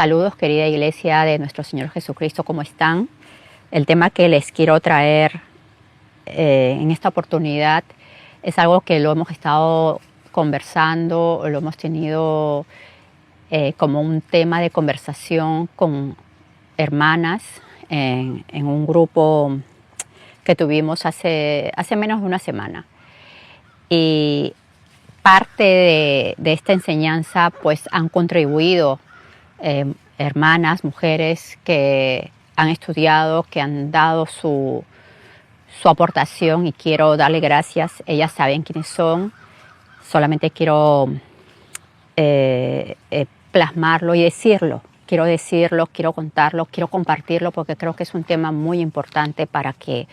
Saludos, querida iglesia de nuestro Señor Jesucristo, ¿cómo están? El tema que les quiero traer en esta oportunidad es algo que lo hemos estado conversando, lo hemos tenido como un tema de conversación con hermanas en un grupo que tuvimos hace menos de una semana. Y parte de esta enseñanza pues han contribuido hermanas, mujeres que han estudiado, que han dado su aportación y quiero darle gracias. Ellas saben quiénes son. Solamente quiero plasmarlo y decirlo. Quiero decirlo, quiero contarlo, quiero compartirlo porque creo que es un tema muy importante para que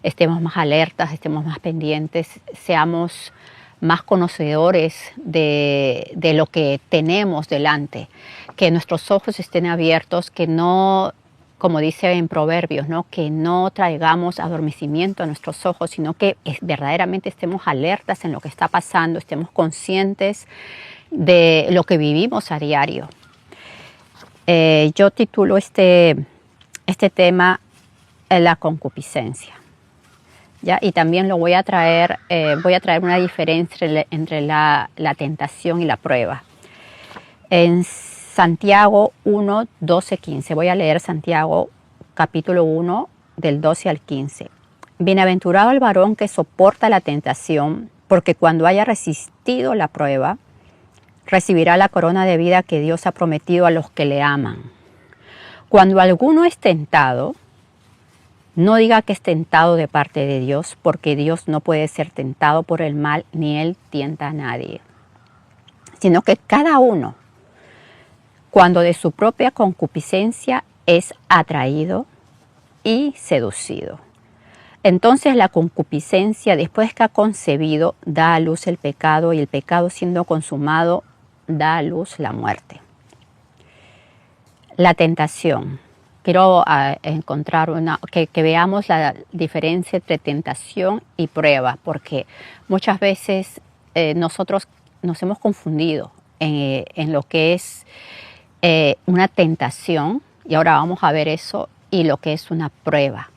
estemos más alertas, estemos más pendientes, seamos más conocedores de lo que tenemos delante, que nuestros ojos estén abiertos, que no, como dice en Proverbios, ¿no? Que no traigamos adormecimiento a nuestros ojos, sino que verdaderamente estemos alertas en lo que está pasando, estemos conscientes de lo que vivimos a diario. Yo titulo este tema La concupiscencia. ¿Ya? Y también lo voy a traer una diferencia entre la tentación y la prueba. En Santiago 1, 12, 15, voy a leer Santiago capítulo 1 del 12 al 15. Bienaventurado el varón que soporta la tentación, porque cuando haya resistido la prueba, recibirá la corona de vida que Dios ha prometido a los que le aman. Cuando alguno es tentado, no diga que es tentado de parte de Dios, porque Dios no puede ser tentado por el mal, ni Él tienta a nadie. Sino que cada uno, cuando de su propia concupiscencia es atraído y seducido. Entonces la concupiscencia, después que ha concebido, da a luz el pecado, y el pecado siendo consumado, da a luz la muerte. La tentación. Quiero encontrar que veamos la diferencia entre tentación y prueba, porque muchas veces nosotros nos hemos confundido en lo que es una tentación, y ahora vamos a ver eso, y lo que es una prueba.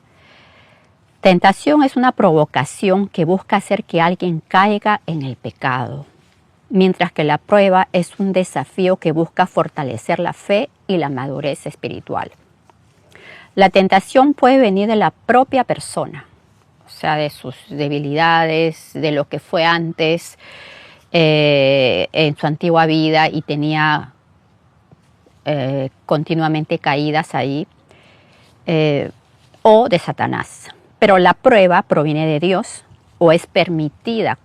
Tentación es una provocación que busca hacer que alguien caiga en el pecado, mientras que la prueba es un desafío que busca fortalecer la fe y la madurez espiritual. La tentación puede venir de la propia persona, o sea, de sus debilidades, de lo que fue antes en su antigua vida y tenía continuamente caídas ahí, o de Satanás. Pero la prueba proviene de Dios o es permitida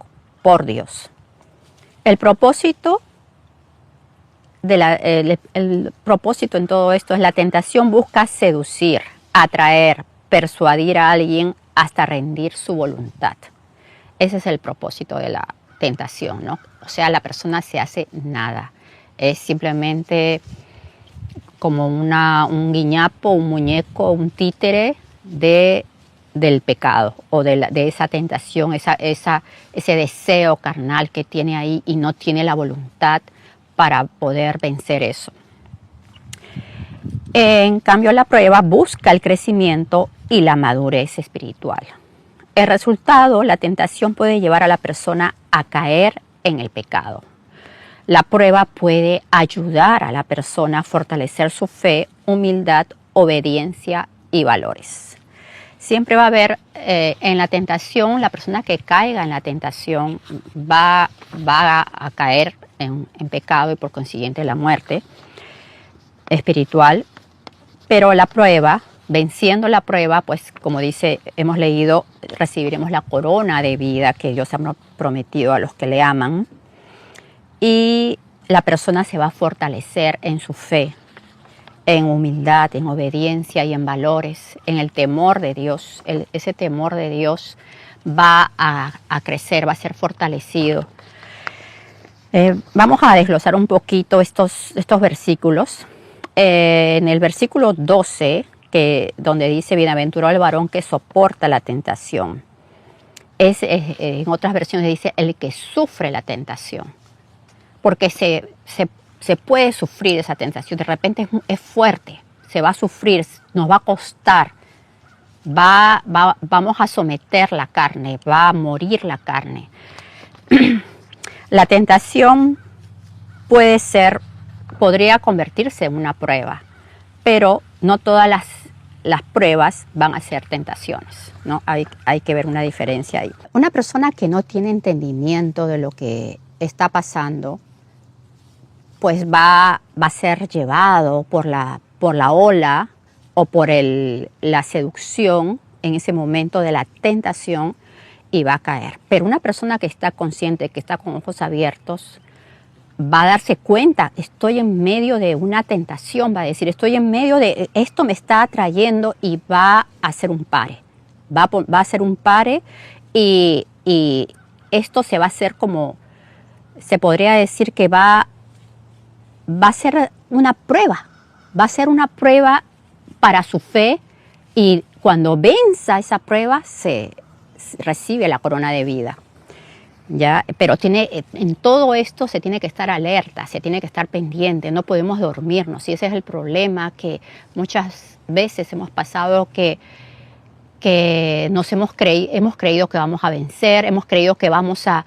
por Dios. El propósito en todo esto es: la tentación busca seducir, atraer, persuadir a alguien hasta rendir su voluntad. Ese es el propósito de la tentación, ¿no? O sea, la persona se hace nada. Es simplemente como un guiñapo, un muñeco, un títere del pecado o de esa tentación, ese deseo carnal que tiene ahí y no tiene la voluntad para poder vencer eso. En cambio, la prueba busca el crecimiento y la madurez espiritual. El resultado, la tentación puede llevar a la persona a caer en el pecado. La prueba puede ayudar a la persona a fortalecer su fe, humildad, obediencia y valores. Siempre va a haber en la tentación, la persona que caiga en la tentación va a caer en pecado y por consiguiente la muerte espiritual. Pero la prueba, venciendo la prueba, pues como dice, hemos leído, recibiremos la corona de vida que Dios ha prometido a los que le aman. Y la persona se va a fortalecer en su fe, en humildad, en obediencia y en valores, en el temor de Dios. Ese temor de Dios va a crecer, va a ser fortalecido. Vamos a desglosar un poquito estos versículos. En el versículo 12, donde dice: bienaventurado el varón que soporta la tentación. En otras versiones dice: el que sufre la tentación. Porque se puede sufrir esa tentación. De repente es fuerte, se va a sufrir, nos va a costar, vamos a someter la carne, va a morir la carne. La tentación podría convertirse en una prueba, pero no todas las pruebas van a ser tentaciones, ¿no? Hay que ver una diferencia ahí. Una persona que no tiene entendimiento de lo que está pasando, pues va a ser llevado por la ola o por la seducción en ese momento de la tentación y va a caer. Pero una persona que está consciente, que está con ojos abiertos, va a darse cuenta, estoy en medio de una tentación, va a decir, estoy en medio de, esto me está atrayendo y va a hacer un pare. Va a hacer un pare y esto se va a hacer como, se podría decir que va a ser una prueba, va a ser una prueba para su fe y cuando venza esa prueba se recibe la corona de vida. ¿Ya? Pero en todo esto se tiene que estar alerta, se tiene que estar pendiente, no podemos dormirnos. Y ese es el problema que muchas veces hemos pasado, que hemos creído que vamos a vencer, hemos creído que vamos a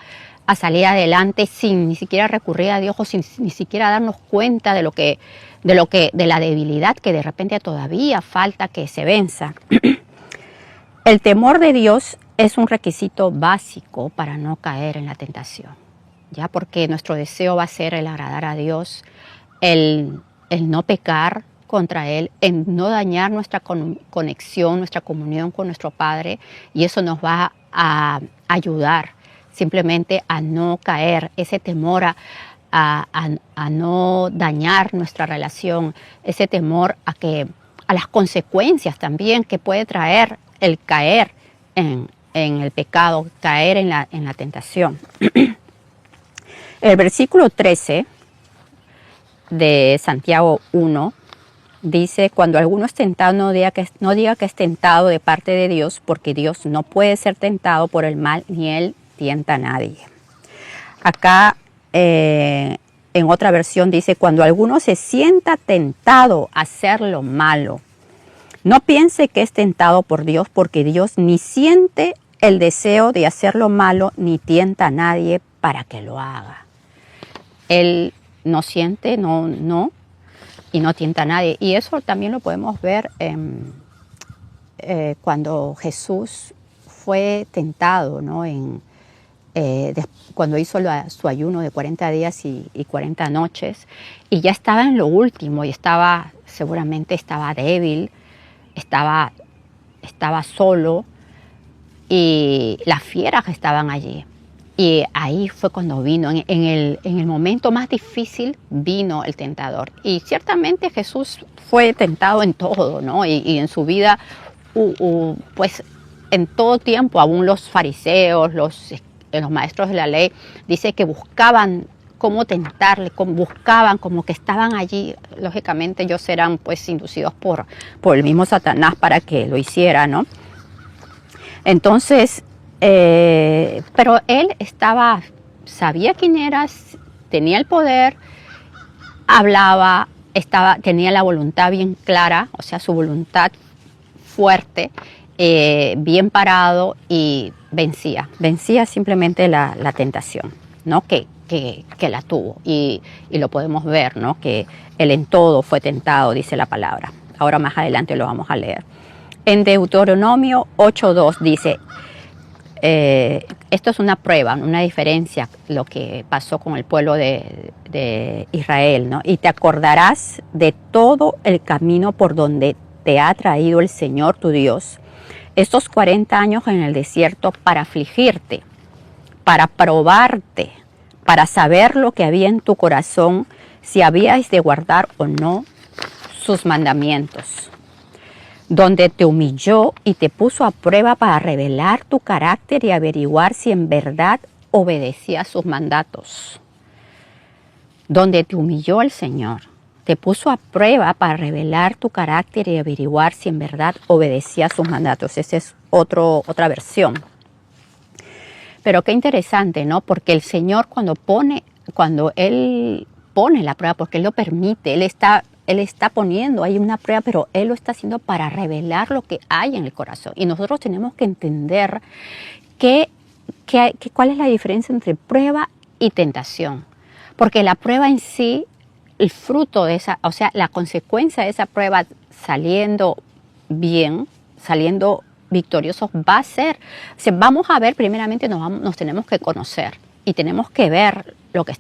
salir adelante sin ni siquiera recurrir a Dios o sin ni siquiera darnos cuenta de la debilidad que de repente todavía falta que se venza. El temor de Dios es un requisito básico para no caer en la tentación, ¿ya? Porque nuestro deseo va a ser el agradar a Dios, el no pecar contra Él, el no dañar nuestra conexión, nuestra comunión con nuestro Padre, y eso nos va a ayudar simplemente a no caer, ese temor a no dañar nuestra relación, ese temor a las consecuencias también que puede traer el caer en el pecado, caer en la tentación. El versículo 13 de Santiago 1 dice, cuando alguno es tentado, no diga que es tentado de parte de Dios, porque Dios no puede ser tentado por el mal, ni Él tienta a nadie. Acá en otra versión dice, cuando alguno se sienta tentado a hacer lo malo, no piense que es tentado por Dios, porque Dios ni siente el deseo de hacer lo malo, ni tienta a nadie para que lo haga. Él no siente, y no tienta a nadie. Y eso también lo podemos ver cuando Jesús fue tentado, ¿no? Cuando hizo su ayuno de 40 días y 40 noches, y ya estaba en lo último, y seguramente estaba débil, estaba solo, y las fieras estaban allí. Y ahí fue cuando vino, en el momento más difícil vino el tentador. Y ciertamente Jesús fue tentado en todo, ¿no? Y en su vida, pues en todo tiempo, aún los fariseos, los maestros de la ley, dice que buscaban cómo tentarle, buscaban como que estaban allí. Lógicamente ellos eran pues inducidos por el mismo Satanás para que lo hiciera, ¿no? Entonces, pero él sabía quién era, tenía el poder, hablaba, tenía la voluntad bien clara, o sea, su voluntad fuerte, bien parado, y vencía simplemente la tentación, ¿no? Que la tuvo, y lo podemos ver, ¿no? Que él en todo fue tentado, dice la palabra. Ahora más adelante lo vamos a leer. En Deuteronomio 8:2 dice, esto es una prueba, una diferencia, lo que pasó con el pueblo de Israel, ¿no? Y te acordarás de todo el camino por donde te ha traído el Señor tu Dios estos 40 años en el desierto, para afligirte, para probarte, para saber lo que había en tu corazón, si habíais de guardar o no sus mandamientos, donde te humilló y te puso a prueba para revelar tu carácter y averiguar si en verdad obedecías sus mandatos. Donde te humilló el Señor, te puso a prueba para revelar tu carácter y averiguar si en verdad obedecías sus mandatos. Esa es otra versión. Pero qué interesante, ¿no? Porque el Señor cuando Él pone la prueba porque Él lo permite. Él está poniendo ahí una prueba, pero Él lo está haciendo para revelar lo que hay en el corazón. Y nosotros tenemos que entender cuál es la diferencia entre prueba y tentación. Porque la prueba en sí, el fruto de esa, o sea, la consecuencia de esa prueba saliendo bien, saliendo victoriosos, va a ser, o sea, vamos a ver, primeramente nos tenemos que conocer y tenemos que ver lo que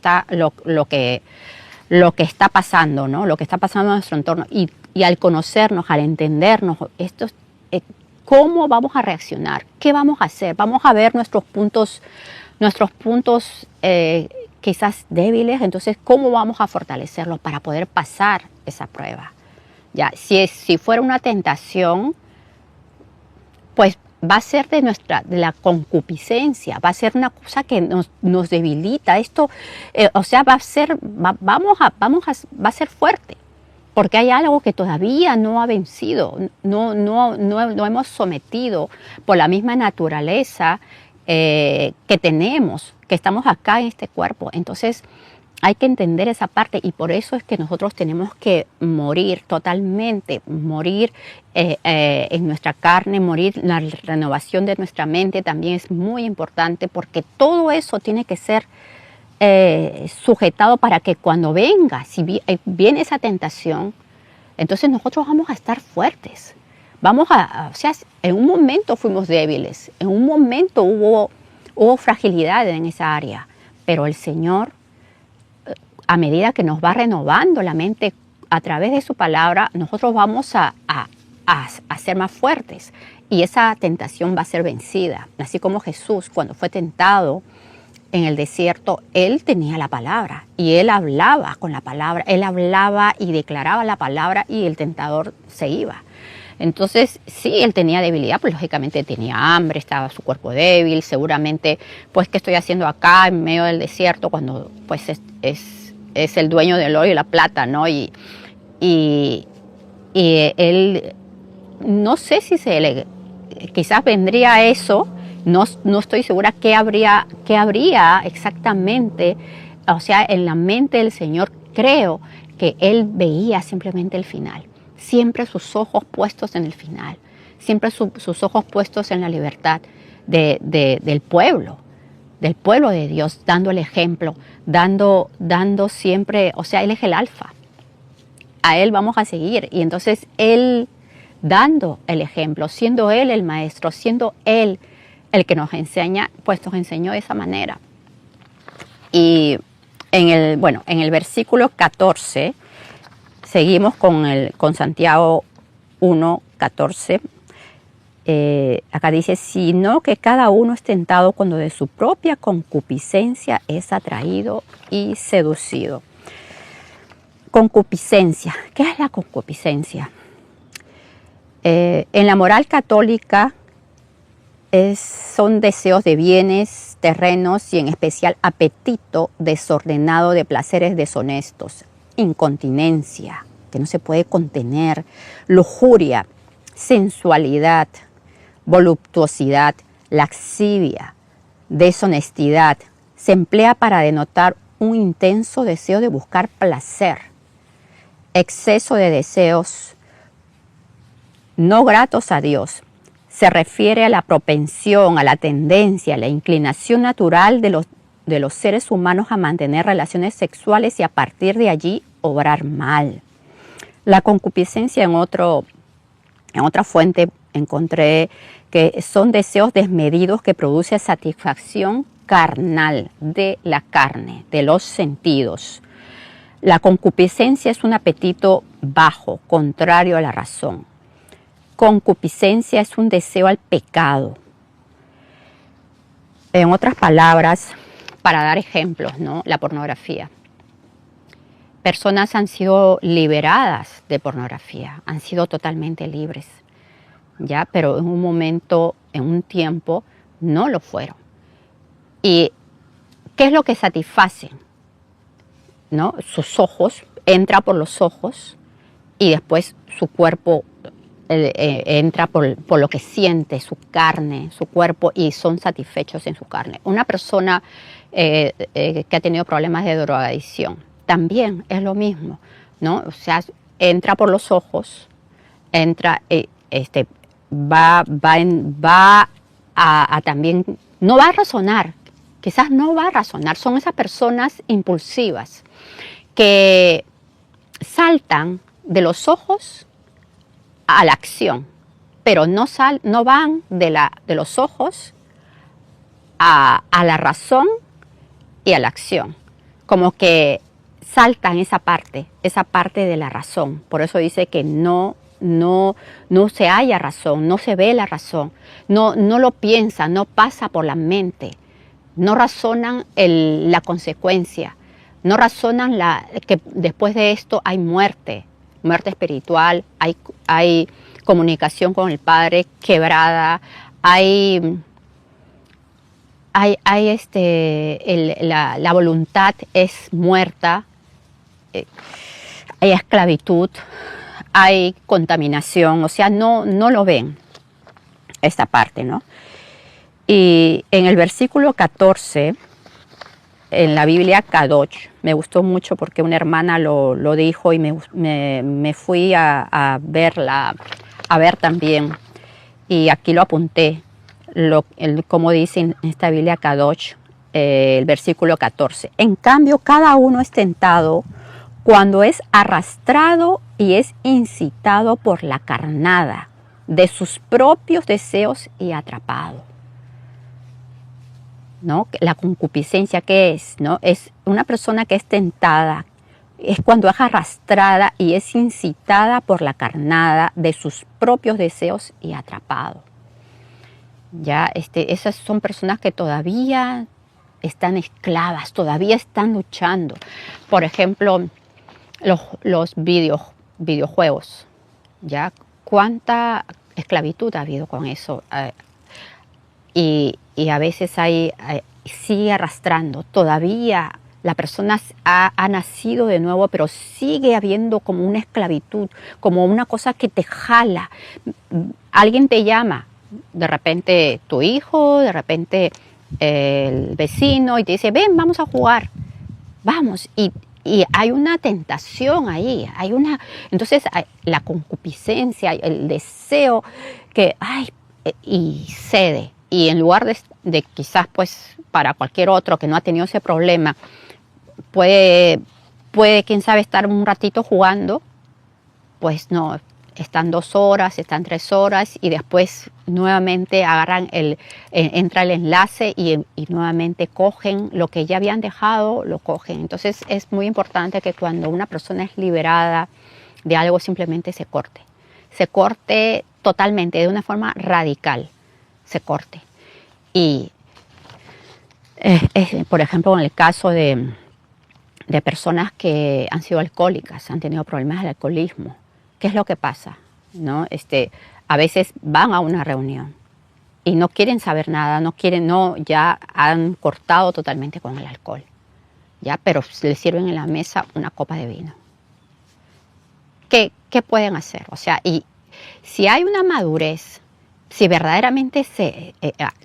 está pasando, ¿no? Lo que está pasando en nuestro entorno. Y al conocernos, al entendernos, ¿cómo vamos a reaccionar? ¿Qué vamos a hacer? Vamos a ver nuestros puntos quizás débiles. Entonces, ¿cómo vamos a fortalecerlos para poder pasar esa prueba? Ya, si fuera una tentación, pues va a ser de la concupiscencia, va a ser una cosa que nos debilita. Esto, o sea, va a ser fuerte, porque hay algo que todavía no ha vencido, no hemos sometido por la misma naturaleza que tenemos, que estamos acá en este cuerpo. Entonces, hay que entender esa parte y por eso es que nosotros tenemos que morir totalmente, morir en nuestra carne, morir la renovación de nuestra mente también es muy importante porque todo eso tiene que ser sujetado para que cuando venga, si viene esa tentación, entonces nosotros vamos a estar fuertes. O sea, en un momento fuimos débiles, en un momento hubo fragilidad en esa área, pero el Señor, a medida que nos va renovando la mente a través de su palabra, nosotros vamos a ser más fuertes y esa tentación va a ser vencida. Así como Jesús, cuando fue tentado en el desierto, Él tenía la palabra y Él hablaba con la palabra, Él hablaba y declaraba la palabra y el tentador se iba. Entonces, sí, él tenía debilidad, pues lógicamente tenía hambre, estaba su cuerpo débil, seguramente, pues, ¿qué estoy haciendo acá en medio del desierto cuando, pues, es el dueño del oro y la plata, ¿no? Y él, no sé si quizás vendría eso, no estoy segura qué habría exactamente, o sea, en la mente del Señor. Creo que él veía simplemente el final. Siempre sus ojos puestos en el final, siempre sus ojos puestos en la libertad del pueblo de Dios, dando el ejemplo, dando siempre, o sea, Él es el alfa, a Él vamos a seguir y entonces Él dando el ejemplo, siendo Él el maestro, siendo Él el que nos enseña, pues nos enseñó de esa manera. Y en el versículo 14, seguimos con Santiago 1:14. Acá dice, sino que cada uno es tentado cuando de su propia concupiscencia es atraído y seducido. Concupiscencia. ¿Qué es la concupiscencia? En la moral católica son deseos de bienes, terrenos y en especial apetito desordenado de placeres deshonestos. Incontinencia, que no se puede contener, lujuria, sensualidad, voluptuosidad, laxivia, deshonestidad. Se emplea para denotar un intenso deseo de buscar placer, exceso de deseos no gratos a Dios. Se refiere a la propensión, a la tendencia, a la inclinación natural de los seres humanos a mantener relaciones sexuales y a partir de allí obrar mal. La concupiscencia en otra fuente encontré que son deseos desmedidos que producen satisfacción carnal de la carne, de los sentidos. La concupiscencia es un apetito bajo, contrario a la razón. Concupiscencia es un deseo al pecado. En otras palabras, para dar ejemplos, ¿no? La pornografía. Personas han sido liberadas de pornografía, han sido totalmente libres, ¿ya? Pero en un momento, en un tiempo, no lo fueron. ¿Y qué es lo que satisfacen? ¿No? Sus ojos, entra por los ojos y después su cuerpo entra por lo que siente, su carne, su cuerpo, y son satisfechos en su carne. Una persona que ha tenido problemas de drogadicción, también es lo mismo, ¿no? O sea, entra por los ojos, entra, va a también, no va a razonar, quizás no va a razonar, son esas personas impulsivas que saltan de los ojos a la acción, pero no van de los ojos a la razón y a la acción, como que saltan esa parte de la razón. Por eso dice que no se halla razón, no se ve la razón, no lo piensan, no pasa por la mente, no razonan la consecuencia, no razonan que después de esto hay muerte espiritual, hay comunicación con el Padre quebrada, la voluntad es muerta, hay esclavitud, hay contaminación, o sea, no lo ven esta parte, ¿no? Y en el versículo 14, en la Biblia Kadosh, me gustó mucho porque una hermana lo dijo y me fui a ver también, y aquí lo apunté, como dice en esta Biblia Kadosh, el versículo 14. En cambio, cada uno es tentado cuando es arrastrado y es incitado por la carnada de sus propios deseos y atrapado, ¿no? La concupiscencia, ¿qué es? ¿No? Es una persona que es tentada, es cuando es arrastrada y es incitada por la carnada de sus propios deseos y atrapado. Ya, esas son personas que todavía están esclavas, todavía están luchando. Por ejemplo, los videojuegos, ¿ya? ¿Cuánta esclavitud ha habido con eso? Y a veces sigue arrastrando. Todavía la persona ha nacido de nuevo, pero sigue habiendo como una esclavitud, como una cosa que te jala. Alguien te llama, de repente tu hijo, de repente el vecino, y te dice, ven, vamos a jugar, vamos. Y hay una tentación ahí, entonces la concupiscencia, el deseo y cede. Y en lugar de quizás, pues, para cualquier otro que no ha tenido ese problema, puede, quién sabe, estar un ratito jugando, pues no, están 2 horas, están 3 horas, y después nuevamente entra el enlace y nuevamente cogen lo que ya habían dejado, lo cogen. Entonces es muy importante que cuando una persona es liberada de algo, simplemente se corte totalmente, de una forma radical, se corte. Y por ejemplo, en el caso de personas que han sido alcohólicas, han tenido problemas de alcoholismo, ¿qué es lo que pasa? ¿No? A veces van a una reunión y no quieren saber nada, ya han cortado totalmente con el alcohol, ¿ya? Pero les sirven en la mesa una copa de vino. ¿Qué pueden hacer? O sea, y si hay una madurez, si verdaderamente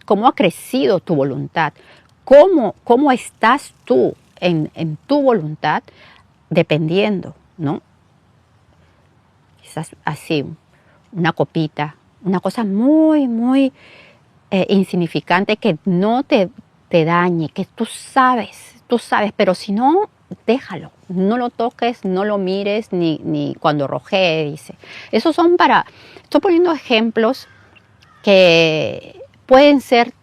cómo ha crecido tu voluntad, cómo estás tú en tu voluntad, dependiendo, ¿no? Quizás así, una copita, una cosa muy, muy insignificante que no te dañe, que tú sabes, pero si no, déjalo, no lo toques, no lo mires, ni cuando rojee, dice. Esos son estoy poniendo ejemplos que pueden ser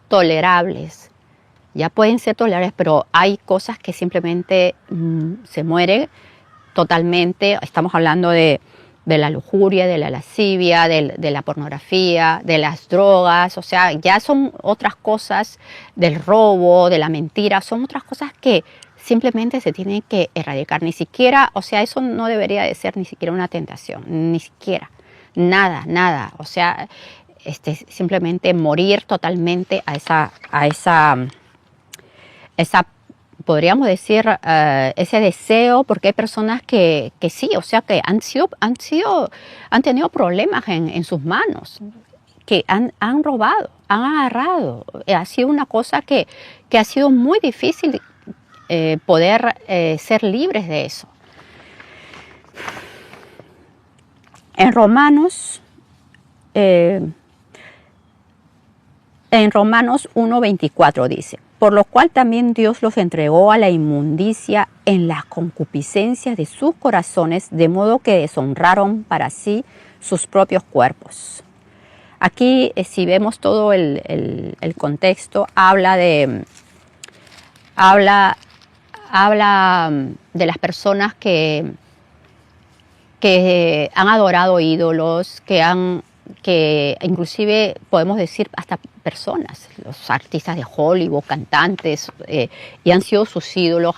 tolerables, pero hay cosas que simplemente se mueren totalmente. Estamos hablando de la lujuria, de la lascivia, de la pornografía, de las drogas, o sea, ya son otras cosas, del robo, de la mentira, son otras cosas que simplemente se tienen que erradicar. Ni siquiera, o sea, eso no debería de ser ni siquiera una tentación, ni siquiera, nada, o sea, simplemente morir totalmente a esa podríamos decir, ese deseo, porque hay personas que sí, o sea, que han tenido problemas en sus manos, que han robado, han agarrado. Ha sido una cosa que ha sido muy difícil poder ser libres de eso. En Romanos 1:24 dice: por lo cual también Dios los entregó a la inmundicia en las concupiscencias de sus corazones, de modo que deshonraron para sí sus propios cuerpos. Aquí, si vemos todo el contexto, habla de las personas que han adorado ídolos, que inclusive podemos decir hasta personas, los artistas de Hollywood, cantantes, y han sido sus ídolos,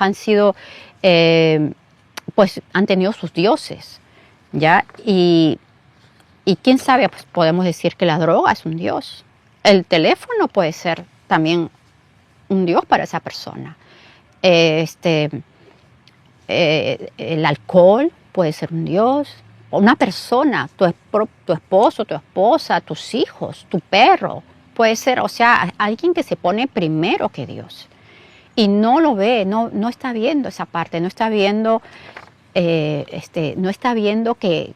pues han tenido sus dioses, ¿ya? Y quién sabe, pues podemos decir que la droga es un dios. El teléfono puede ser también un dios para esa persona. El alcohol puede ser un dios. Una persona, tu esposo, tu esposa, tus hijos, tu perro, puede ser, o sea, alguien que se pone primero que Dios. Y no lo ve, no está viendo esa parte, no está viendo, no está viendo que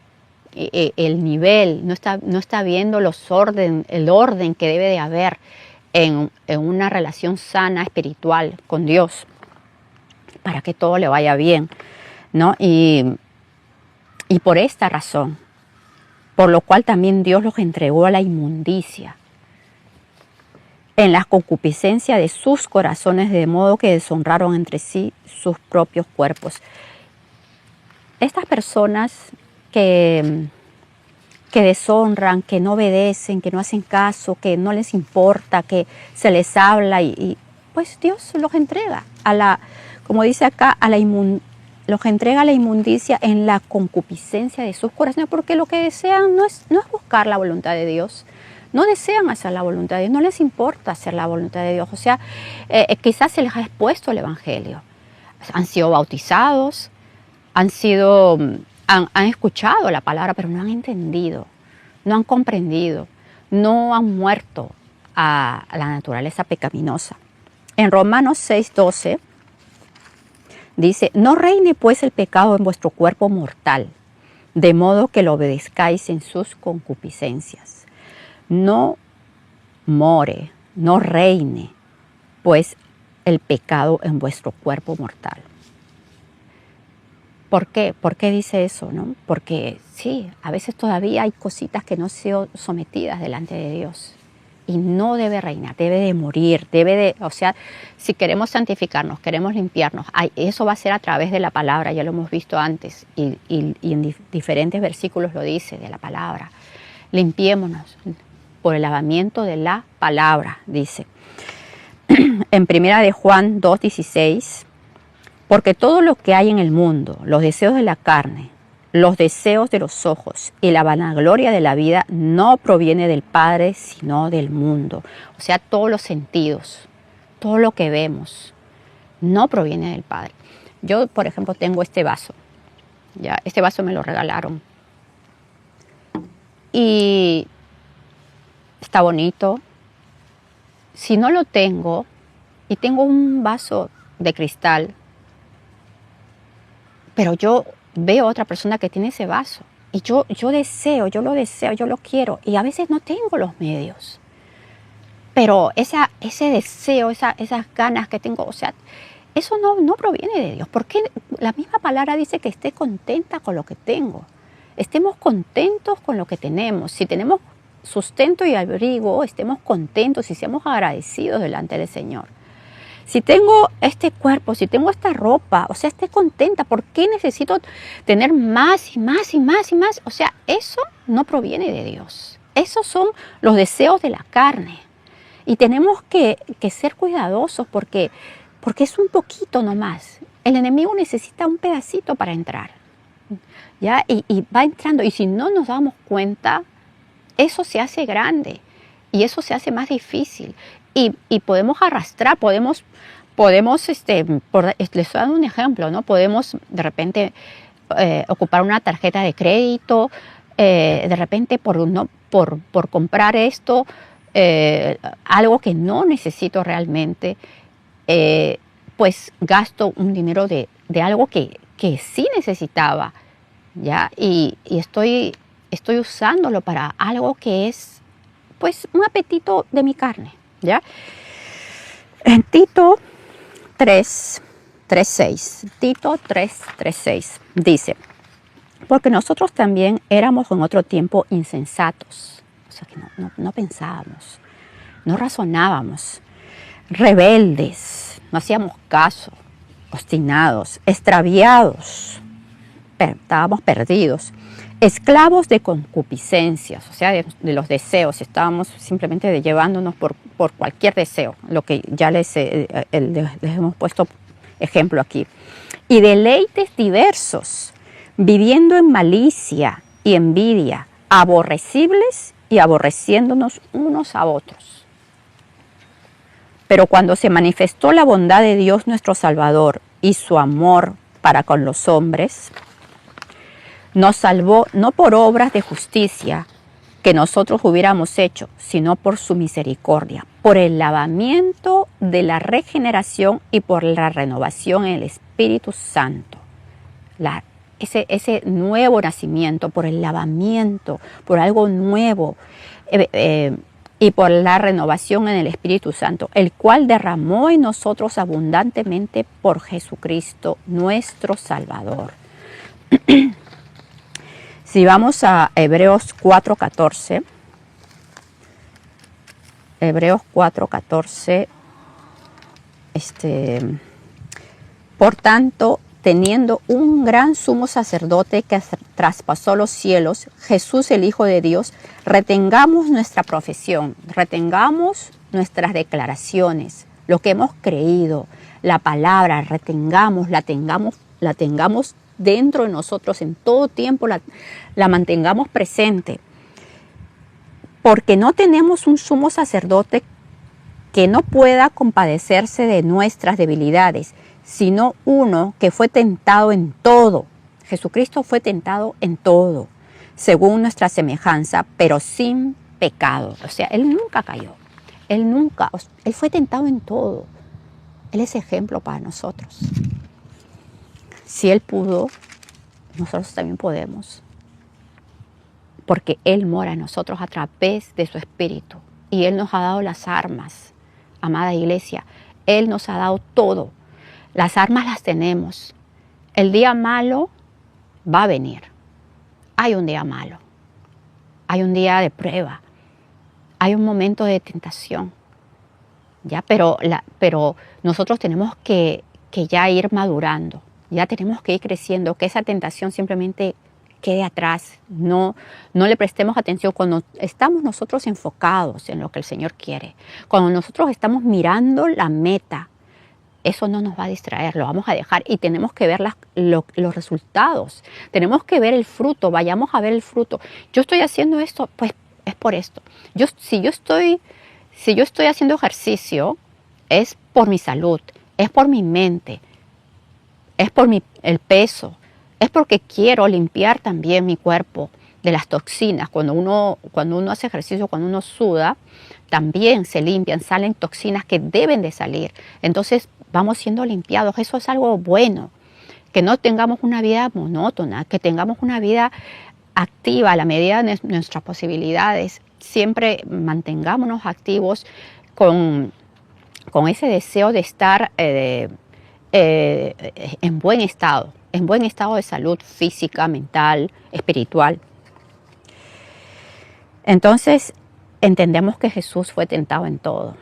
el nivel, no está viendo el orden que debe de haber en una relación sana, espiritual con Dios, para que todo le vaya bien, ¿no? Y por esta razón, por lo cual también Dios los entregó a la inmundicia, en la concupiscencia de sus corazones, de modo que deshonraron entre sí sus propios cuerpos. Estas personas que deshonran, que no obedecen, que no hacen caso, que no les importa, que se les habla, pues Dios los entrega como dice acá, los entrega a la inmundicia en la concupiscencia de sus corazones, porque lo que desean no es buscar la voluntad de Dios, no desean hacer la voluntad de Dios, no les importa hacer la voluntad de Dios, o sea, quizás se les ha expuesto el Evangelio, han sido bautizados, han escuchado la palabra, pero no han entendido, no han comprendido, no han muerto a la naturaleza pecaminosa. En Romanos 6:12 dice: no reine pues el pecado en vuestro cuerpo mortal, de modo que lo obedezcáis en sus concupiscencias. No more, no reine pues el pecado en vuestro cuerpo mortal. ¿Por qué? ¿Por qué dice eso, no? Porque sí, a veces todavía hay cositas que no han sido sometidas delante de Dios. Y no debe reinar, debe de morir, o sea, si queremos santificarnos, queremos limpiarnos, eso va a ser a través de la palabra, ya lo hemos visto antes, y en diferentes versículos lo dice, de la palabra. Limpiémonos por el lavamiento de la palabra, dice. En 1 de Juan 2:16, porque todo lo que hay en el mundo, los deseos de la carne, los deseos de los ojos y la vanagloria de la vida no proviene del Padre, sino del mundo. O sea, todos los sentidos, todo lo que vemos, no proviene del Padre. Yo, por ejemplo, tengo este vaso. Ya, este vaso me lo regalaron. Y está bonito. Si no lo tengo, y tengo un vaso de cristal, pero yo veo a otra persona que tiene ese vaso y yo lo deseo, yo lo quiero, y a veces no tengo los medios, pero ese deseo, esas ganas que tengo, o sea, eso no proviene de Dios, porque la misma palabra dice que esté contenta con lo que tengo, estemos contentos con lo que tenemos. Si tenemos sustento y abrigo, estemos contentos y seamos agradecidos delante del Señor. Si tengo este cuerpo, si tengo esta ropa, o sea, esté contenta. ¿Por qué necesito tener más y más y más y más? O sea, eso no proviene de Dios. Esos son los deseos de la carne. Y tenemos que ser cuidadosos porque es un poquito nomás. El enemigo necesita un pedacito para entrar, ¿ya? Y va entrando. Y si no nos damos cuenta, eso se hace grande y eso se hace más difícil. Y podemos arrastrar, les estoy dando un ejemplo, ¿no? Podemos de repente ocupar una tarjeta de crédito, de repente por comprar esto, algo que no necesito realmente, pues gasto un dinero de algo que sí necesitaba, ¿ya? Y estoy usándolo para algo que es, pues, un apetito de mi carne, ¿ya? En Tito 3:6, Tito 3:6 dice: porque nosotros también éramos en otro tiempo insensatos, o sea que no pensábamos, no razonábamos, rebeldes, no hacíamos caso, obstinados, extraviados, estábamos perdidos, esclavos de concupiscencias, o sea, de los deseos, estábamos simplemente llevándonos por cualquier deseo, lo que ya les hemos puesto ejemplo aquí, y deleites diversos, viviendo en malicia y envidia, aborrecibles y aborreciéndonos unos a otros. Pero cuando se manifestó la bondad de Dios nuestro Salvador y su amor para con los hombres, nos salvó no por obras de justicia que nosotros hubiéramos hecho, sino por su misericordia, por el lavamiento de la regeneración y por la renovación en el Espíritu Santo. Ese nuevo nacimiento, por el lavamiento, por algo nuevo, y por la renovación en el Espíritu Santo, el cual derramó en nosotros abundantemente por Jesucristo, nuestro Salvador. Si vamos a Hebreos 4:14, Hebreos 4:14, por tanto, teniendo un gran sumo sacerdote que traspasó los cielos, Jesús el Hijo de Dios, retengamos nuestra profesión, retengamos nuestras declaraciones, lo que hemos creído, la palabra, retengamos, la tengamos dentro de nosotros en todo tiempo, la mantengamos presente, porque no tenemos un sumo sacerdote que no pueda compadecerse de nuestras debilidades, sino uno que fue tentado en todo. Jesucristo fue tentado en todo, según nuestra semejanza, pero sin pecado. O sea, Él nunca cayó. Él fue tentado en todo. Él es ejemplo para nosotros. Si Él pudo, nosotros también podemos. Porque Él mora en nosotros a través de su Espíritu. Y Él nos ha dado las armas, amada iglesia. Él nos ha dado todo. Las armas las tenemos. El día malo va a venir. Hay un día malo. Hay un día de prueba. Hay un momento de tentación. ¿Ya? Pero nosotros tenemos que ya ir madurando. Ya tenemos que ir creciendo. Que esa tentación simplemente quede atrás. No le prestemos atención cuando estamos nosotros enfocados en lo que el Señor quiere. Cuando nosotros estamos mirando la meta. Eso no nos va a distraer, lo vamos a dejar y tenemos que ver los resultados. Tenemos que ver el fruto, vayamos a ver el fruto. Yo estoy haciendo esto, pues es por esto. Si yo estoy haciendo ejercicio, es por mi salud, es por mi mente, es por el peso, es porque quiero limpiar también mi cuerpo de las toxinas. Cuando uno hace ejercicio, cuando uno suda, también se limpian, salen toxinas que deben de salir. Entonces, vamos siendo limpiados. Eso es algo bueno. Que no tengamos una vida monótona, que tengamos una vida activa a la medida de nuestras posibilidades. Siempre mantengámonos activos con ese deseo de estar en buen estado de salud física, mental, espiritual. Entonces, entendemos que Jesús fue tentado en todo.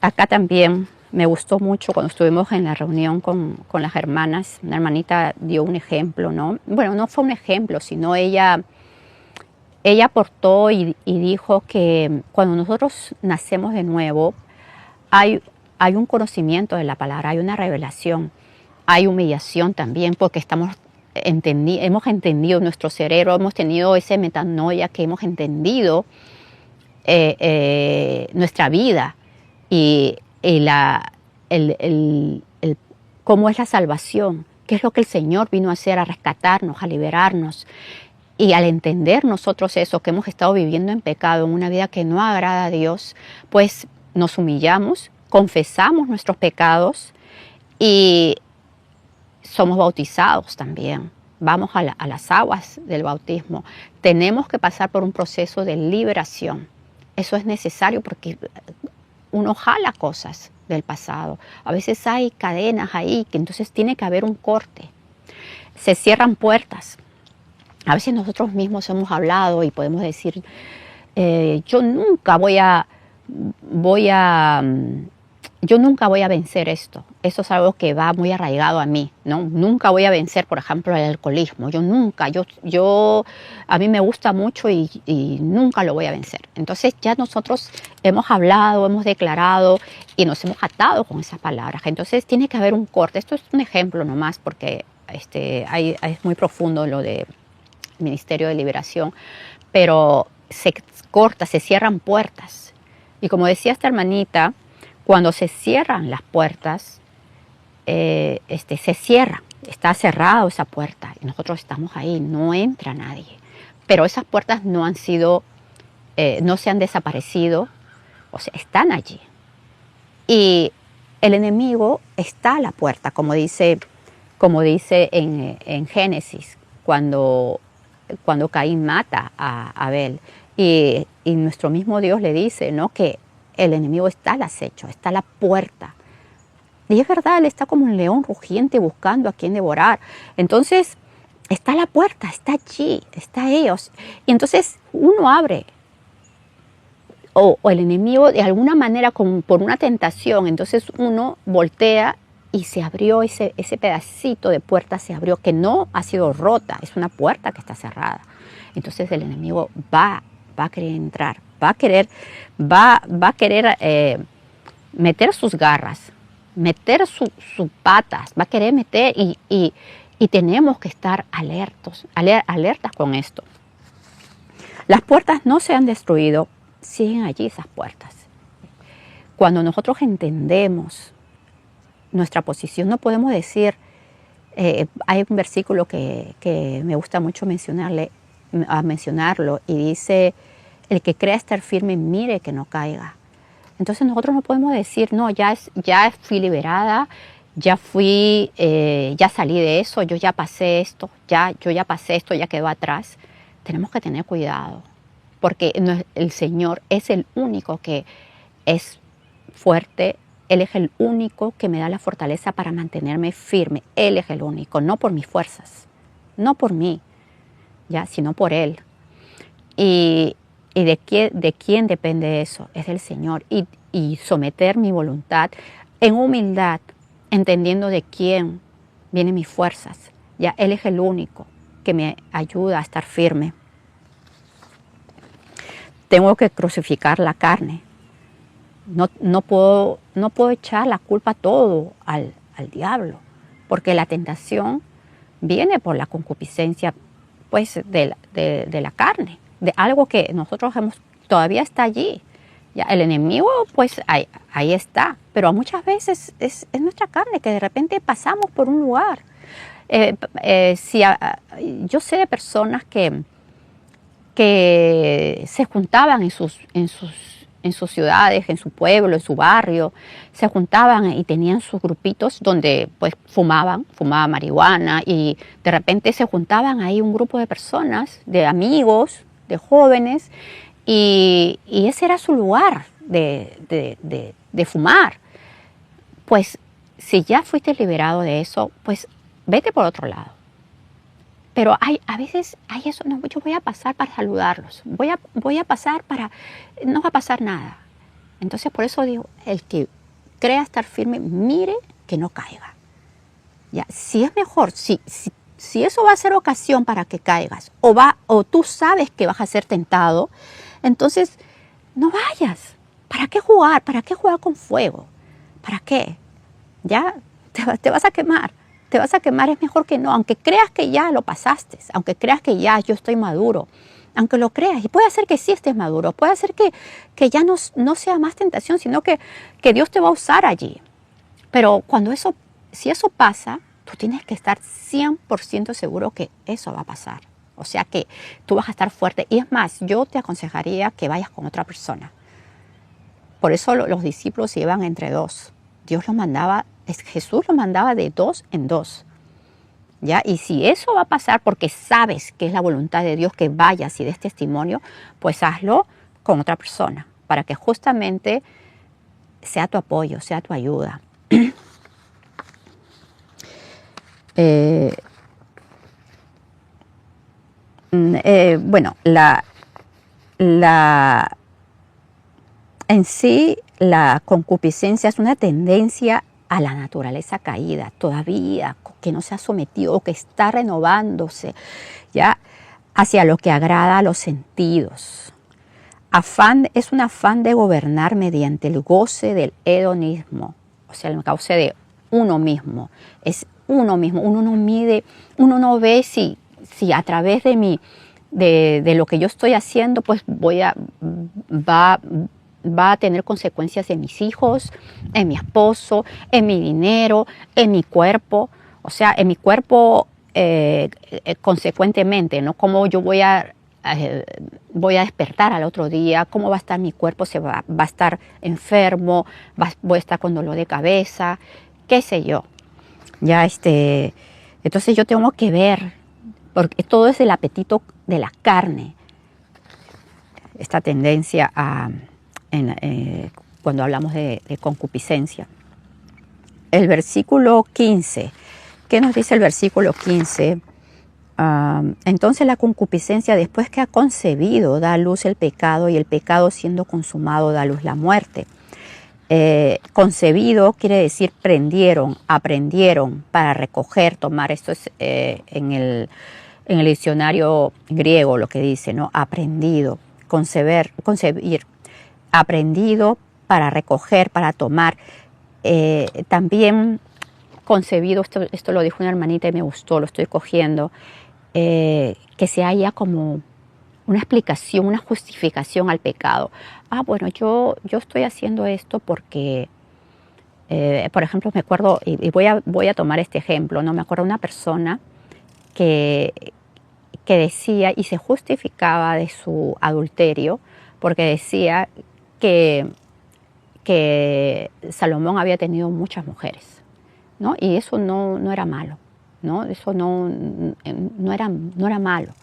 Acá también me gustó mucho cuando estuvimos en la reunión con las hermanas. Una hermanita dio un ejemplo, ¿no? Bueno, no fue un ejemplo, sino ella aportó y dijo que cuando nosotros nacemos de nuevo, hay un conocimiento de la palabra, hay una revelación, hay humillación también, porque hemos entendido nuestro cerebro, hemos tenido ese metanoia que hemos entendido nuestra vida. Y cómo es la salvación, qué es lo que el Señor vino a hacer, a rescatarnos, a liberarnos. Y al entender nosotros eso, que hemos estado viviendo en pecado, en una vida que no agrada a Dios, pues nos humillamos, confesamos nuestros pecados y somos bautizados también. Vamos a las aguas del bautismo. Tenemos que pasar por un proceso de liberación. Eso es necesario porque uno jala cosas del pasado. A veces hay cadenas ahí que entonces tiene que haber un corte. Se cierran puertas. A veces nosotros mismos hemos hablado y podemos decir, yo nunca voy a vencer esto. Eso es algo que va muy arraigado a mí, ¿no? Nunca voy a vencer, por ejemplo, el alcoholismo. A mí me gusta mucho y nunca lo voy a vencer. Entonces ya nosotros hemos hablado, hemos declarado y nos hemos atado con esas palabras. Entonces tiene que haber un corte. Esto es un ejemplo nomás porque es muy profundo lo de Ministerio de Liberación, pero se corta, se cierran puertas. Y como decía esta hermanita, cuando se cierran las puertas, se cierra, está cerrada esa puerta y nosotros estamos ahí, no entra nadie. Pero esas puertas no se han desaparecido, o sea, están allí. Y el enemigo está a la puerta, como dice en Génesis, cuando Caín mata a Abel. Y nuestro mismo Dios le dice, ¿no?, que el enemigo está al acecho, está a la puerta. Y es verdad, él está como un león rugiente buscando a quien devorar. Entonces, está a la puerta, está allí, está ellos. Y entonces uno abre. O el enemigo de alguna manera, por una tentación, entonces uno voltea y se abrió ese pedacito de puerta, se abrió, que no ha sido rota, es una puerta que está cerrada. Entonces el enemigo va a querer entrar, va a querer meter sus garras, meter sus patas, va a querer meter y tenemos que estar alertas con esto. Las puertas no se han destruido, siguen allí esas puertas. Cuando nosotros entendemos nuestra posición, no podemos decir, hay un versículo que me gusta mucho mencionarlo y dice, el que crea estar firme, mire que no caiga. Entonces nosotros no podemos decir, no, ya fui liberada, ya salí de eso, yo ya pasé esto, ya quedó atrás. Tenemos que tener cuidado, porque el Señor es el único que es fuerte. Él es el único que me da la fortaleza para mantenerme firme. Él es el único, no por mis fuerzas, no por mí, sino por Él. ¿Y de quién depende eso? Es del Señor. Y someter mi voluntad en humildad, entendiendo de quién vienen mis fuerzas. Él es el único que me ayuda a estar firme. Tengo que crucificar la carne. No puedo echar la culpa todo al diablo, porque la tentación viene por la concupiscencia, pues, de la carne, de algo que nosotros todavía está allí. El enemigo, pues, ahí está, pero muchas veces es nuestra carne que de repente pasamos por un lugar. Yo sé de personas que se juntaban en sus ciudades, en su pueblo, en su barrio, se juntaban y tenían sus grupitos donde pues fumaban marihuana, y de repente se juntaban ahí un grupo de personas, de amigos, de jóvenes, y ese era su lugar de fumar. Pues si ya fuiste liberado de eso, pues vete por otro lado. Pero a veces hay eso, no, yo voy a pasar para saludarlos, voy a pasar no va a pasar nada. Entonces por eso digo, el que crea estar firme, mire que no caiga. Si es mejor, si eso va a ser ocasión para que caigas, o tú sabes que vas a ser tentado, entonces no vayas. ¿Para qué jugar? ¿Para qué jugar con fuego? ¿Para qué? Te vas a quemar. Te vas a quemar, es mejor que no, aunque creas que ya lo pasaste, aunque creas que ya yo estoy maduro, aunque lo creas, y puede ser que sí estés maduro, puede ser que ya no sea más tentación, sino que Dios te va a usar allí. Pero si eso pasa, tú tienes que estar 100% seguro que eso va a pasar. O sea que tú vas a estar fuerte. Y es más, yo te aconsejaría que vayas con otra persona. Por eso los discípulos se iban entre dos. Jesús los mandaba de dos en dos. ¿Ya? Y si eso va a pasar porque sabes que es la voluntad de Dios que vayas y des testimonio, pues hazlo con otra persona, para que justamente sea tu apoyo, sea tu ayuda. Bueno, en sí la concupiscencia es una tendencia a la naturaleza caída, todavía que no se ha sometido o que está renovándose, ¿ya? Hacia lo que agrada a los sentidos. Es un afán de gobernar mediante el goce del hedonismo, o sea, el goce de uno mismo. Es uno mismo, uno no mide, uno no ve si a través de lo que yo estoy haciendo, pues va a tener consecuencias en mis hijos, en mi esposo, en mi dinero, en mi cuerpo. O sea, en mi cuerpo consecuentemente, ¿no? Cómo yo voy a despertar al otro día, cómo va a estar mi cuerpo, va a estar enfermo, voy a estar con dolor de cabeza, qué sé yo. Ya entonces yo tengo que ver, porque todo es el apetito de la carne, esta tendencia cuando hablamos de concupiscencia. El versículo 15, ¿qué nos dice el versículo 15? Entonces la concupiscencia, después que ha concebido, da a luz el pecado, y el pecado siendo consumado da a luz la muerte. Concebido quiere decir aprendieron para recoger, tomar. Esto es en el diccionario griego lo que dice, ¿no? Aprendido, concebir, aprendido para recoger, para tomar. También concebido, esto lo dijo una hermanita y me gustó, lo estoy cogiendo, que se haya como una explicación, una justificación al pecado. Bueno, yo estoy haciendo esto porque, por ejemplo, me acuerdo, y voy a tomar este ejemplo, ¿no? Me acuerdo de una persona que decía y se justificaba de su adulterio porque decía que Salomón había tenido muchas mujeres, ¿no? Y eso no era malo, ¿no? Eso no era malo,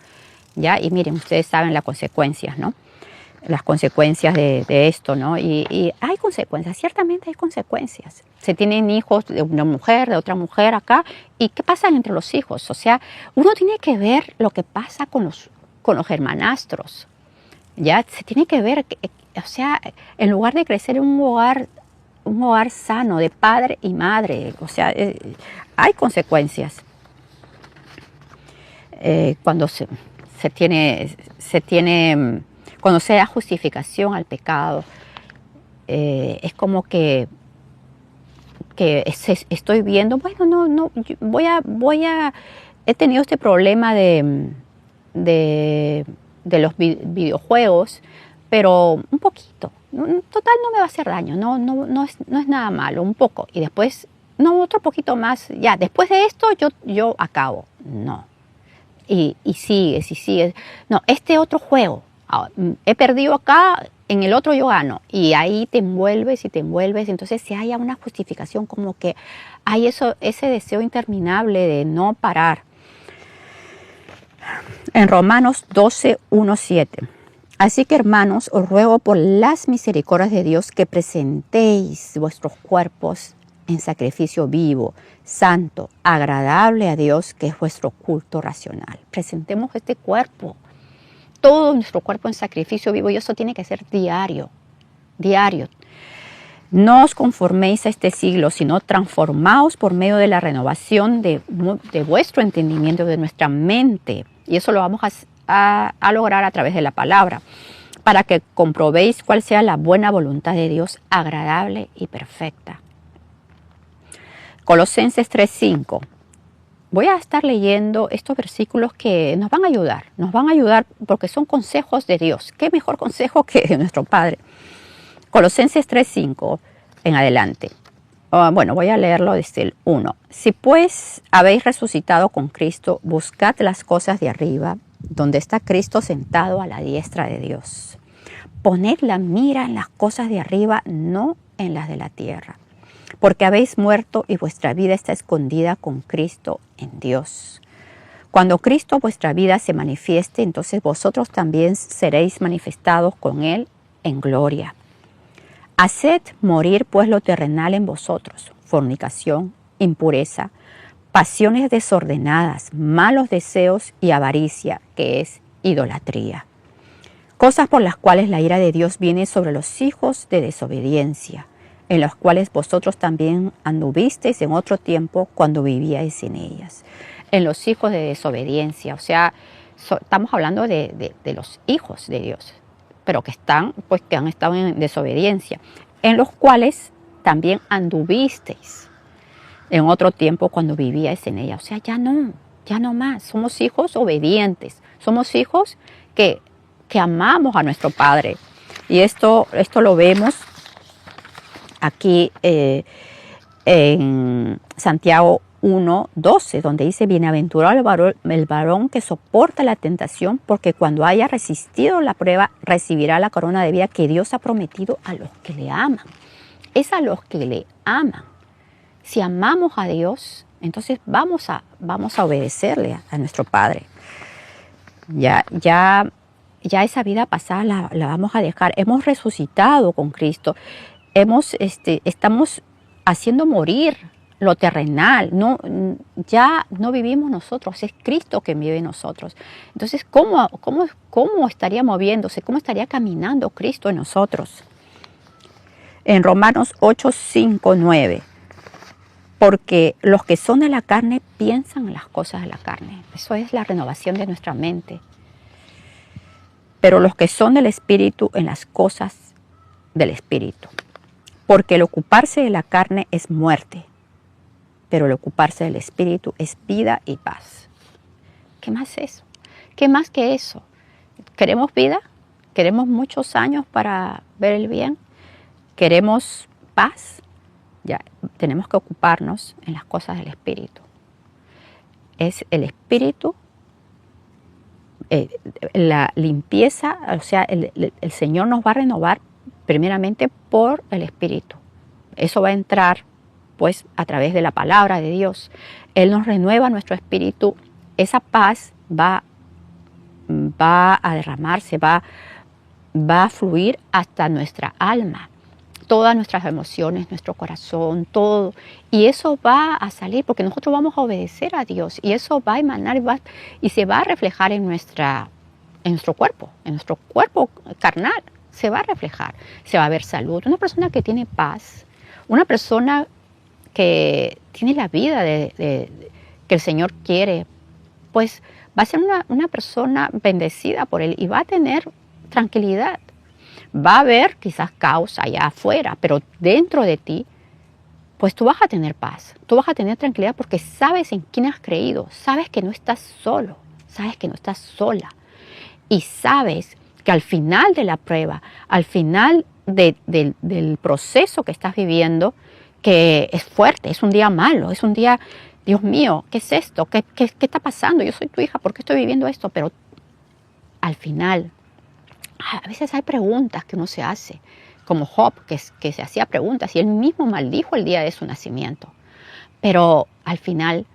¿ya? Y miren, ustedes saben las consecuencias, ¿no? Las consecuencias de esto, ¿no? Y hay consecuencias, ciertamente hay consecuencias. Se tienen hijos de una mujer, de otra mujer acá, ¿y qué pasa entre los hijos? O sea, uno tiene que ver lo que pasa con los hermanastros, ¿ya? Se tiene que ver, o sea, en lugar de crecer en un hogar sano de padre y madre, o sea, hay consecuencias. Cuando se tiene cuando se da justificación al pecado, es como que estoy viendo, bueno, he tenido este problema de los videojuegos, pero un poquito, total no me va a hacer daño, no es nada malo, un poco, y después, otro poquito más, ya, después de esto yo acabo, no. Y sigues, no, este otro juego, he perdido acá, en el otro yo gano, y ahí te envuelves, entonces si hay una justificación como que hay ese deseo interminable de no parar. En Romanos 12, 1, 7. Así que, hermanos, os ruego por las misericordias de Dios que presentéis vuestros cuerpos en sacrificio vivo, santo, agradable a Dios, que es vuestro culto racional. Presentemos este cuerpo, todo nuestro cuerpo en sacrificio vivo, y eso tiene que ser diario. No os conforméis a este siglo, sino transformaos por medio de la renovación de vuestro entendimiento, de nuestra mente. Y eso lo vamos a lograr a través de la palabra, para que comprobéis cuál sea la buena voluntad de Dios, agradable y perfecta. Colosenses 3:5. Voy a estar leyendo estos versículos que nos van a ayudar porque son consejos de Dios. ¿Qué mejor consejo que de nuestro Padre? Colosenses 3:5 en adelante. Bueno, voy a leerlo desde el 1. Si pues habéis resucitado con Cristo, buscad las cosas de arriba, donde está Cristo sentado a la diestra de Dios. poned la mira en las cosas de arriba, no en las de la tierra. Porque habéis muerto y vuestra vida está escondida con Cristo en Dios. Cuando Cristo vuestra vida se manifieste, entonces vosotros también seréis manifestados con Él en gloria. Haced morir pues lo terrenal en vosotros, fornicación, impureza, pasiones desordenadas, malos deseos y avaricia, que es idolatría. Cosas por las cuales la ira de Dios viene sobre los hijos de desobediencia, en los cuales vosotros también anduvisteis en otro tiempo cuando vivíais en ellas. En los hijos de desobediencia, o sea, estamos hablando de los hijos de Dios, pero que han estado en desobediencia, en los cuales también anduvisteis en otro tiempo cuando vivíais en ella. O sea, ya no más. Somos hijos obedientes, somos hijos que amamos a nuestro Padre. Y esto lo vemos aquí en Santiago 1:12, donde dice: bienaventurado el varón que soporta la tentación, porque cuando haya resistido la prueba, recibirá la corona de vida que Dios ha prometido a los que le aman. Es a los que le aman. Si amamos a Dios, entonces vamos a obedecerle a nuestro Padre. Ya esa vida pasada la vamos a dejar. Hemos resucitado con Cristo. Estamos haciendo morir lo terrenal. Ya no vivimos nosotros, es Cristo que vive en nosotros. Entonces, ¿cómo estaría moviéndose? ¿Cómo estaría caminando Cristo en nosotros? En Romanos 8:5-9. Porque los que son de la carne piensan en las cosas de la carne. Eso es la renovación de nuestra mente. Pero los que son del Espíritu, en las cosas del Espíritu. Porque el ocuparse de la carne es muerte, pero el ocuparse del Espíritu es vida y paz. ¿Qué más es eso? ¿Qué más que eso? ¿Queremos vida? ¿Queremos muchos años para ver el bien? ¿Queremos paz? Ya tenemos que ocuparnos en las cosas del Espíritu. Es el Espíritu, la limpieza, o sea, el Señor nos va a renovar primeramente por el Espíritu. Eso va a entrar pues a través de la palabra de Dios. Él nos renueva nuestro espíritu. Esa paz va a derramarse, va a fluir hasta nuestra alma. Todas nuestras emociones, nuestro corazón, todo. Y eso va a salir porque nosotros vamos a obedecer a Dios. Y eso va a emanar y se va a reflejar en nuestro cuerpo carnal. Se va a reflejar. Se va a ver salud. Una persona que tiene paz, una persona que tiene la vida que el Señor quiere, pues va a ser una persona bendecida por Él y va a tener tranquilidad. Va a haber quizás caos allá afuera, pero dentro de ti, pues tú vas a tener paz, tú vas a tener tranquilidad porque sabes en quién has creído, sabes que no estás solo, sabes que no estás sola y sabes que al final de la prueba, al final del proceso que estás viviendo, que es fuerte, es un día malo, es un día, Dios mío, ¿qué es esto? ¿Qué está pasando? Yo soy tu hija, ¿por qué estoy viviendo esto? Pero al final, a veces hay preguntas que uno se hace, como Job, que se hacía preguntas y él mismo maldijo el día de su nacimiento. Pero al final,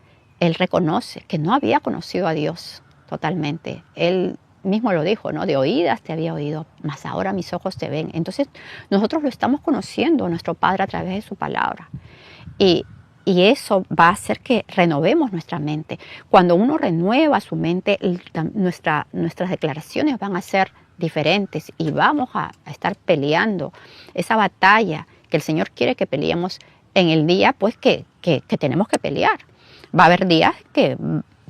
él reconoce que no había conocido a Dios totalmente. Él mismo lo dijo, ¿no? De oídas te había oído, mas ahora mis ojos te ven. Entonces, nosotros lo estamos conociendo a nuestro Padre a través de su palabra. Y eso va a hacer que renovemos nuestra mente. Cuando uno renueva su mente, nuestras declaraciones van a ser diferentes y vamos a estar peleando esa batalla que el Señor quiere que peleemos en el día, pues que tenemos que pelear. Va a haber días que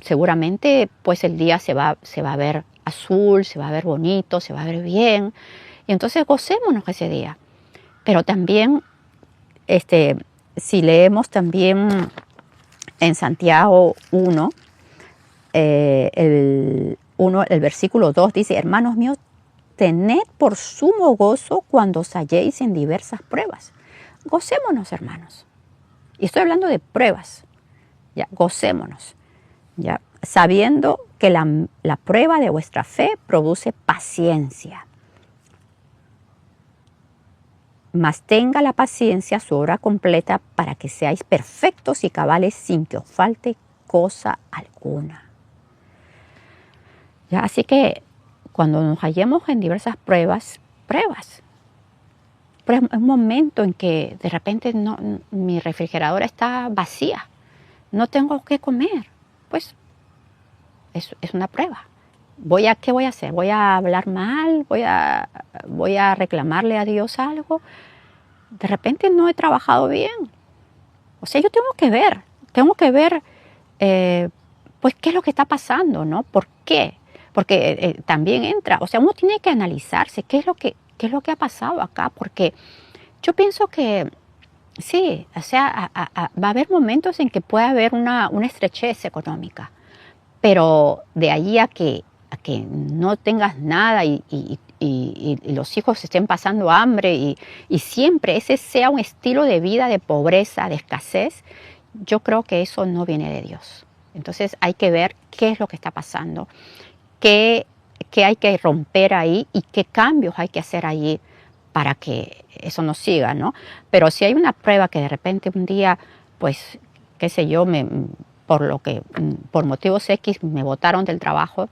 seguramente pues el día se va a ver azul, se va a ver bonito, se va a ver bien. Y entonces gocémonos ese día. Pero también, si leemos también en Santiago 1, el versículo 2 dice: hermanos míos, tened por sumo gozo cuando os halléis en diversas pruebas. Gocémonos, hermanos. Y estoy hablando de pruebas. Ya, gocémonos. Ya, sabiendo que la prueba de vuestra fe produce paciencia. Mas tenga la paciencia su obra completa para que seáis perfectos y cabales sin que os falte cosa alguna. ¿Ya? Así que cuando nos hallemos en diversas pruebas, pero es un momento en que de repente mi refrigeradora está vacía, no tengo qué comer, pues es una prueba. ¿Qué voy a hacer? ¿Voy a hablar mal? ¿Voy a reclamarle a Dios algo? De repente no he trabajado bien. O sea, yo tengo que ver, pues, qué es lo que está pasando, ¿no? ¿Por qué? Porque también entra, o sea, uno tiene que analizarse qué es lo que ha pasado acá, porque yo pienso que sí, o sea, va a haber momentos en que puede haber una estrechez económica, pero de ahí a que no tengas nada y los hijos estén pasando hambre y siempre ese sea un estilo de vida de pobreza, de escasez, yo creo que eso no viene de Dios. Entonces hay que ver qué es lo que está pasando, qué hay que romper ahí y qué cambios hay que hacer allí para que eso no siga, ¿no? Pero si hay una prueba que de repente un día, pues, qué sé yo, por motivos X me botaron del trabajo,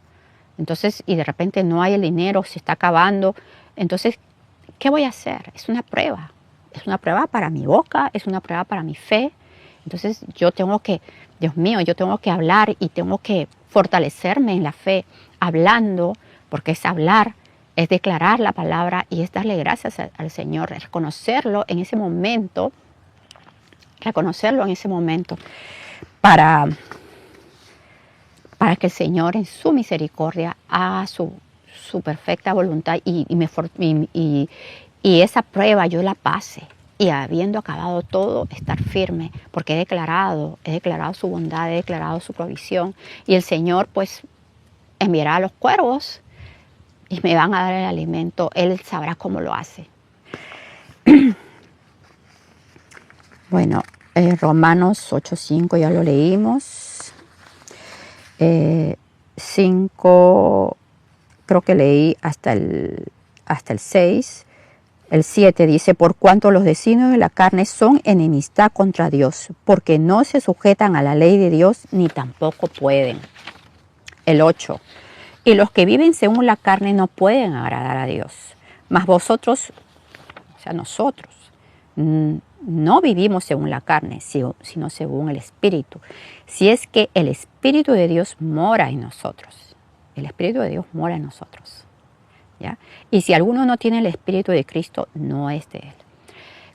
entonces, y de repente no hay el dinero, se está acabando, entonces, ¿qué voy a hacer? Es una prueba para mi boca, es una prueba para mi fe. Entonces Dios mío, yo tengo que hablar y tengo que fortalecerme en la fe, hablando, porque es hablar, es declarar la palabra y es darle gracias al Señor, reconocerlo en ese momento para que el Señor en su misericordia haga su perfecta voluntad y esa prueba yo la pase. Y habiendo acabado todo, estar firme, porque he declarado su bondad, he declarado su provisión. Y el Señor pues enviará a los cuervos y me van a dar el alimento. Él sabrá cómo lo hace. Bueno, Romanos 8:5 ya lo leímos. 5, creo que leí hasta el 6. El 7 dice, por cuanto los designios de la carne son enemistad contra Dios, porque no se sujetan a la ley de Dios, ni tampoco pueden. El 8, y los que viven según la carne no pueden agradar a Dios. Mas vosotros, o sea, nosotros, no vivimos según la carne, sino según el Espíritu. Si es que el Espíritu de Dios mora en nosotros. El Espíritu de Dios mora en nosotros. ¿Ya? Y si alguno no tiene el Espíritu de Cristo, no es de Él.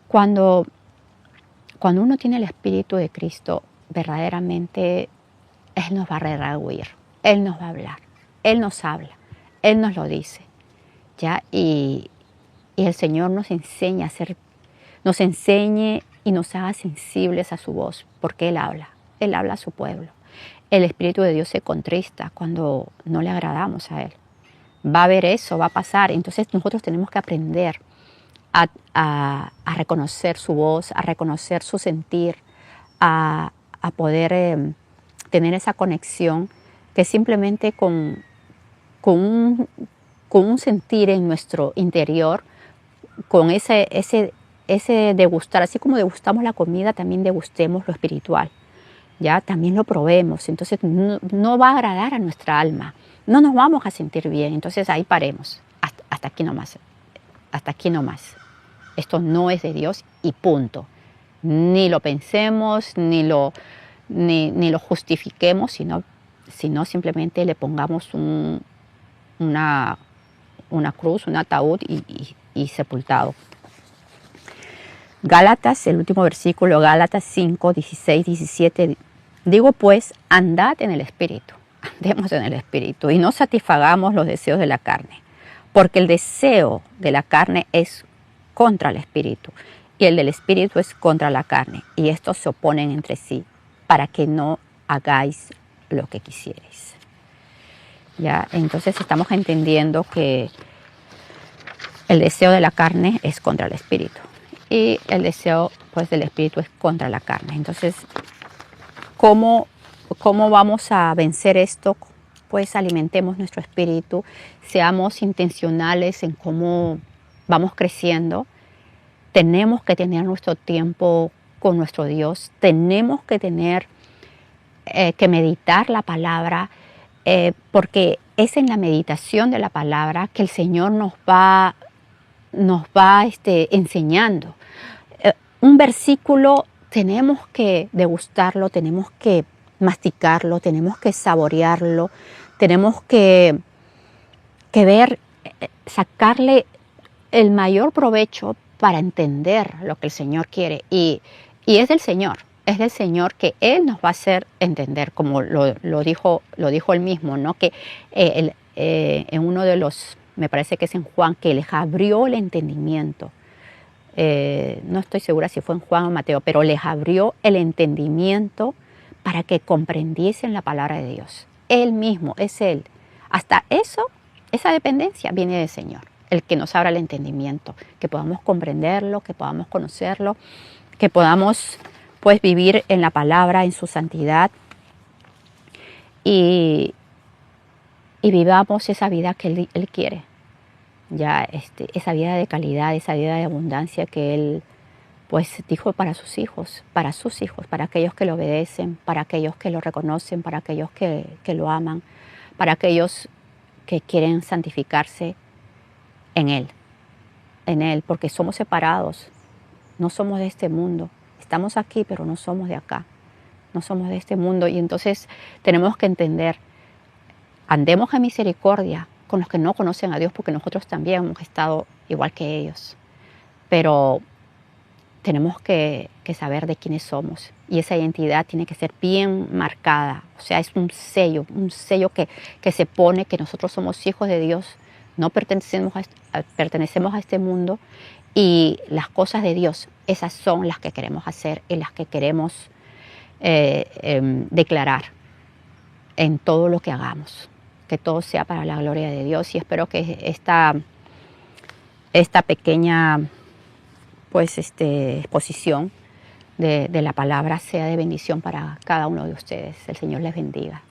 Cuando uno tiene el Espíritu de Cristo, verdaderamente Él nos va a redarguir, Él nos va a hablar, Él nos habla, Él nos lo dice. ¿Ya? Y el Señor nos enseñe y nos haga sensibles a su voz, porque Él habla a su pueblo. El Espíritu de Dios se contrista cuando no le agradamos a Él. Va a haber eso, va a pasar. Entonces nosotros tenemos que aprender a reconocer su voz, a reconocer su sentir, a poder tener esa conexión que simplemente con un sentir en nuestro interior, con ese degustar, así como degustamos la comida, también degustemos lo espiritual. Ya también lo probemos, entonces no va a agradar a nuestra alma, no nos vamos a sentir bien, entonces ahí paremos, hasta aquí nomás, esto no es de Dios y punto, ni lo pensemos, ni lo justifiquemos, sino simplemente le pongamos una cruz, un ataúd y sepultado. Gálatas, el último versículo, Gálatas 5, 16, 17. Digo pues, andad en el Espíritu, andemos en el Espíritu y no satisfagamos los deseos de la carne, porque el deseo de la carne es contra el Espíritu y el del Espíritu es contra la carne, y estos se oponen entre sí para que no hagáis lo que quisierais. ¿Ya? Entonces estamos entendiendo que el deseo de la carne es contra el Espíritu y el deseo pues del Espíritu es contra la carne. Entonces, ¿cómo vamos a vencer esto? Pues alimentemos nuestro espíritu, seamos intencionales en cómo vamos creciendo tenemos que tener nuestro tiempo con nuestro Dios, tenemos que tener que meditar la palabra, porque es en la meditación de la palabra que el Señor nos va enseñando. Un versículo tenemos que degustarlo, tenemos que masticarlo, tenemos que saborearlo, tenemos que ver, sacarle el mayor provecho para entender lo que el Señor quiere. Y es del Señor que Él nos va a hacer entender, como lo dijo Él mismo, ¿no? Que en uno de los, me parece que es en Juan, que les abrió el entendimiento. No estoy segura si fue en Juan o Mateo, pero les abrió el entendimiento para que comprendiesen la palabra de Dios. Él mismo, es Él. Hasta eso, esa dependencia viene del Señor, el que nos abra el entendimiento, que podamos comprenderlo, que podamos conocerlo, que podamos pues vivir en la palabra, en su santidad y vivamos esa vida que Él quiere. Ya esa vida de calidad, esa vida de abundancia que Él pues dijo para sus hijos, para aquellos que lo obedecen, para aquellos que lo reconocen, para aquellos que lo aman, para aquellos que quieren santificarse en Él, porque somos separados, no somos de este mundo, estamos aquí pero no somos de acá, no somos de este mundo y entonces tenemos que entender, andemos en misericordia con los que no conocen a Dios porque nosotros también hemos estado igual que ellos, pero tenemos que saber de quiénes somos y esa identidad tiene que ser bien marcada, o sea, es un sello que se pone que nosotros somos hijos de Dios, no pertenecemos a este mundo y las cosas de Dios, esas son las que queremos hacer y las que queremos declarar en todo lo que hagamos, que todo sea para la gloria de Dios y espero que esta pequeña pues exposición de la palabra sea de bendición para cada uno de ustedes. El Señor les bendiga.